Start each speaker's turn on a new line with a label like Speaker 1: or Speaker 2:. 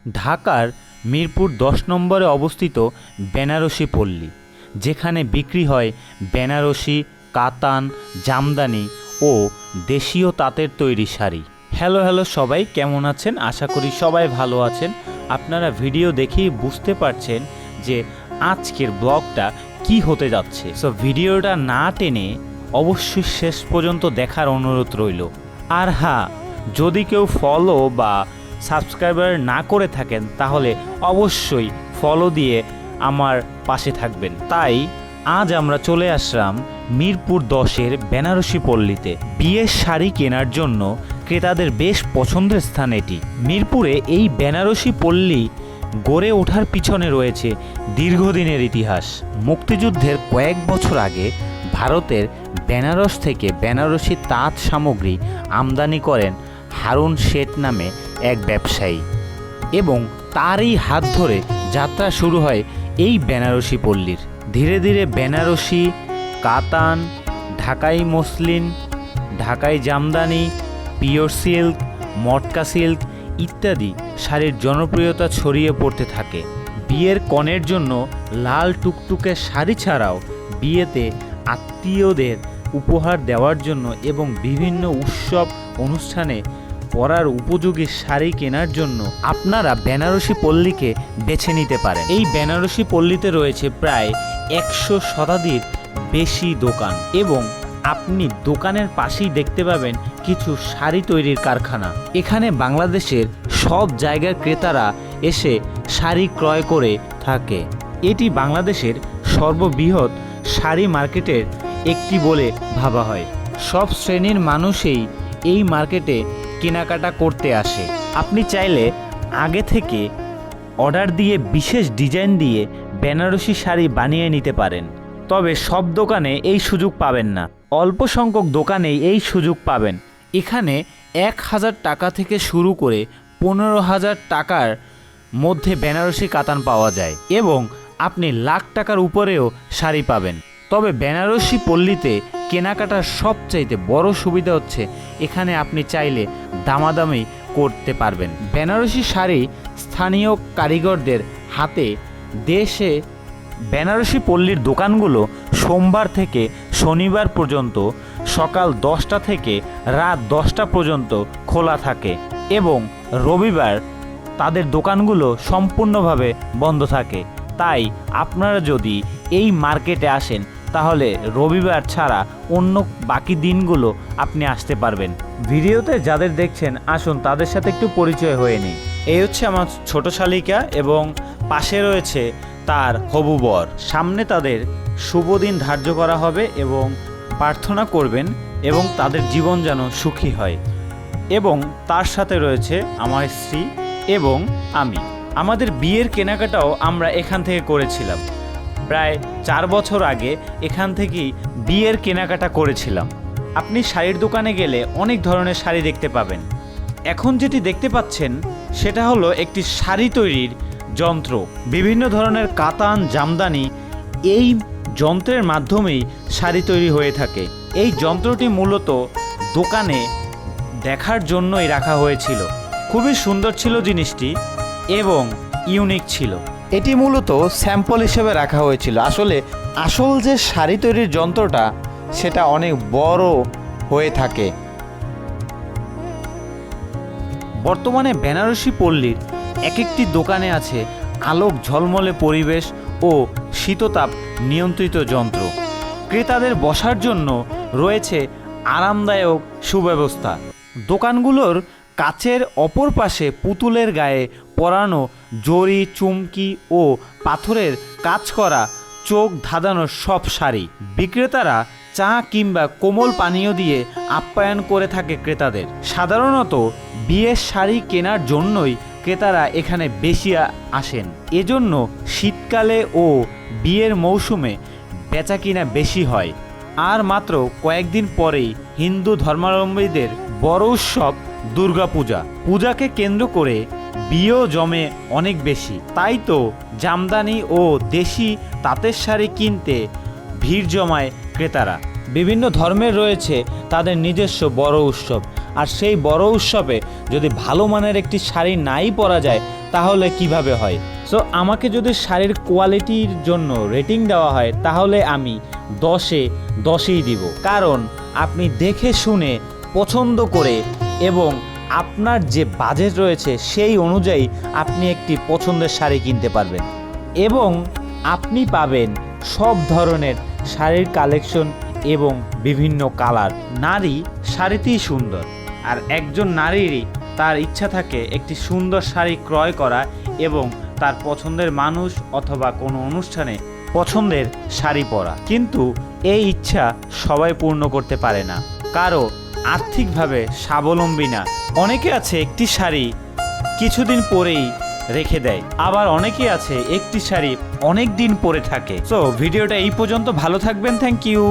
Speaker 1: ঢাকার মিরপুর 10 নম্বরে অবস্থিত বেনারসি পল্লী, যেখানে বিক্রি হয় বেনারসি, কাতান, জামদানি ও দেশীয় তাঁতের তৈরি শাড়ি। হ্যালো সবাই, কেমন আছেন? আশা করি সবাই ভালো আছেন। আপনারা ভিডিও দেখেই বুঝতে পারছেন যে আজকের ব্লগটা কি হতে যাচ্ছে। সো ভিডিওটা না টেনে অবশ্যই শেষ পর্যন্ত দেখার অনুরোধ রইল। আর হ্যাঁ, যদি কেউ ফলো বা সাবস্ক্রাইবার না করে থাকেন তাহলে অবশ্যই ফলো দিয়ে আমার পাশে থাকবেন। তাই আজ আমরা চলে আসলাম মিরপুর 10-এর বেনারসি পল্লীতে। বিয়ের শাড়ি কেনার জন্য ক্রেতাদের বেশ পছন্দের স্থান এটি। মিরপুরে এই বেনারসি পল্লী গড়ে ওঠার পিছনে রয়েছে দীর্ঘদিনের ইতিহাস। মুক্তিযুদ্ধের কয়েক বছর আগে ভারতের বেনারস থেকে বেনারসি তাঁত সামগ্রী আমদানি করেন হারুন শেঠ নামে এক ব্যবসায়ী, এবং তারই হাত ধরে যাত্রা শুরু হয় এই বেনারসি পল্লীর। ধীরে ধীরে বেনারসি, কাতান, ঢাকাই মসলিন, ঢাকাই জামদানি, পিওর সিল্ক, মটকা সিল্ক ইত্যাদি শাড়ির জনপ্রিয়তা ছড়িয়ে পড়তে থাকে। বিয়ের কনের জন্য লাল টুকটুকে শাড়ি ছাড়াও বিয়েতে আত্মীয়দের উপহার দেওয়ার জন্য এবং বিভিন্ন উৎসব অনুষ্ঠানে পরার উপযোগী শাড়ি কেনার জন্য আপনারা বেনারসি পল্লীকে বেছে নিতে পারেন। এই বেনারসি পল্লীতে রয়েছে প্রায় 100 শতাধিক বেশি দোকান, এবং আপনি দোকানের পাশেই দেখতে পাবেন কিছু শাড়ি তৈরির কারখানা। এখানে বাংলাদেশের সব জায়গার ক্রেতারা এসে শাড়ি ক্রয় করে থাকে। এটি বাংলাদেশের সর্ববৃহৎ শাড়ি মার্কেটের একটি বলে ভাবা হয়। সব শ্রেণীর মানুষই এই মার্কেটে কেনাকাটা করতে আসে। আপনি চাইলে আগে থেকে অর্ডার দিয়ে বিশেষ ডিজাইন দিয়ে বেনারসি শাড়ি বানিয়ে নিতে পারেন। তবে সব দোকানে এই সুযোগ পাবেন না, অল্প সংখ্যক দোকানেই এই সুযোগ পাবেন। এখানে 1000 টাকা থেকে শুরু করে 15,000 টাকার মধ্যে বেনারসি কাতান পাওয়া যায়, এবং আপনি লাখ টাকার উপরেও শাড়ি পাবেন। তবে বেনারসি পল্লীতে কেনাকাটার সবচাইতে বড় সুবিধা হচ্ছে এখানে আপনি চাইলে দামাদামি করতে পারবেন। বেনারসি শাড়ি স্থানীয় কারিগরদের হাতে দেশে। বেনারসি পল্লীর দোকানগুলো সোমবার থেকে শনিবার পর্যন্ত সকাল 10টা থেকে রাত 10টা পর্যন্ত খোলা থাকে, এবং রবিবার তাদের দোকানগুলো সম্পূর্ণভাবে বন্ধ থাকে। তাই আপনারা যদি এই মার্কেটে আসেন তাহলে রবিবার ছাড়া অন্য বাকি দিনগুলো আপনি আসতে পারবেন। ভিডিওতে যাদের দেখছেন আসুন তাদের সাথে একটু পরিচয় হয়ে নিই। এই হচ্ছে আমার ছোট শালিকা, এবং পাশে রয়েছে তার হবু বর। সামনে তাদের শুভ দিন ধার্য করা হবে এবং প্রার্থনা করবেন এবং তাদের জীবন যেন সুখী হয়। এবং তার সাথে রয়েছে আমার স্ত্রী এবং আমি। আমাদের বিয়ের কেনাকাটাও আমরা এখান থেকে করেছিলাম। প্রায় 4 বছর আগে এখান থেকেই বিয়ের কেনাকাটা করেছিলাম। আপনি শাড়ির দোকানে গেলে অনেক ধরনের শাড়ি দেখতে পাবেন। এখন যেটি দেখতে পাচ্ছেন সেটা হলো একটি শাড়ি তৈরির যন্ত্র। বিভিন্ন ধরনের কাতান, জামদানি এই যন্ত্রের মাধ্যমেই শাড়ি তৈরি হয়ে থাকে। এই যন্ত্রটি মূলত দোকানে দেখার জন্যই রাখা হয়েছিল। খুবই সুন্দর ছিল জিনিসটি এবং ইউনিক ছিল। এটি মূলত স্যাম্পল হিসেবে রাখা হয়েছিল। আসল যে শাড়ি তৈরির যন্ত্রটা সেটা অনেক বড় হয়ে থাকে। বর্তমানে বেনারসি পল্লীর এক একটি দোকানে আছে আলোক ঝলমলে পরিবেশ ও শীততাপ নিয়ন্ত্রিত যন্ত্র। ক্রেতাদের বসার জন্য রয়েছে আরামদায়ক সুব্যবস্থা। দোকানগুলোর কাচের অপর পাশে পুতুলের গায়ে পরানো জরি, চুমকি ও পাথরের কাজ করা চোখ ধাঁধানো সব শাড়ি। বিক্রেতারা চা কিংবা কোমল পানীয় দিয়ে আপ্যায়ন করে থাকে ক্রেতাদের। সাধারণত বিয়ের শাড়ি কেনার জন্যই ক্রেতারা এখানে বেশি আসেন। এজন্য শীতকালে ও বিয়ের মৌসুমে বেচাকিনা বেশি হয়। আর মাত্র কয়েকদিন পরেই হিন্দু ধর্মাবলম্বীদের বড় উৎসব দুর্গাপূজা। পূজাকে কেন্দ্র করে বিয়েও জমে অনেক বেশি। তাই তো জামদানি ও দেশি তাঁতের শাড়ি কিনতে ভিড় জমায় ক্রেতারা। বিভিন্ন ধর্মের রয়েছে তাদের নিজস্ব বড় উৎসব, আর সেই বড় উৎসবে যদি ভালো মানের একটি শাড়ি নাই পরা যায় তাহলে কিভাবে হয়? সো আমাকে যদি শাড়ির কোয়ালিটির জন্য রেটিং দেওয়া হয় তাহলে আমি 10-এ 10ই দিব, কারণ আপনি দেখে শুনে পছন্দ করে এবং আপনার যে বাজেট রয়েছে সেই অনুযায়ী আপনি একটি পছন্দের শাড়ি কিনতে পারবেন এবং আপনি পাবেন সব ধরনের শাড়ির কালেকশন এবং বিভিন্ন কালার। নারী শাড়িতেই সুন্দর, আর একজন নারীরই তার ইচ্ছা থাকে একটি সুন্দর শাড়ি ক্রয় করা এবং তার পছন্দের মানুষ অথবা কোনো অনুষ্ঠানে পছন্দের শাড়ি পরা। কিন্তু এই ইচ্ছা সবাই পূর্ণ করতে পারে না, কারো আর্থিকভাবে স্বাবলম্বী না। অনেকে আছে একটি শাড়ি কিছুদিন পরেই রেখে দেয়, আবার অনেকে আছে একটি শাড়ি অনেক দিন পরে থাকে। সো ভিডিওটা এই পর্যন্ত, ভালো থাকবেন, থ্যাংক ইউ।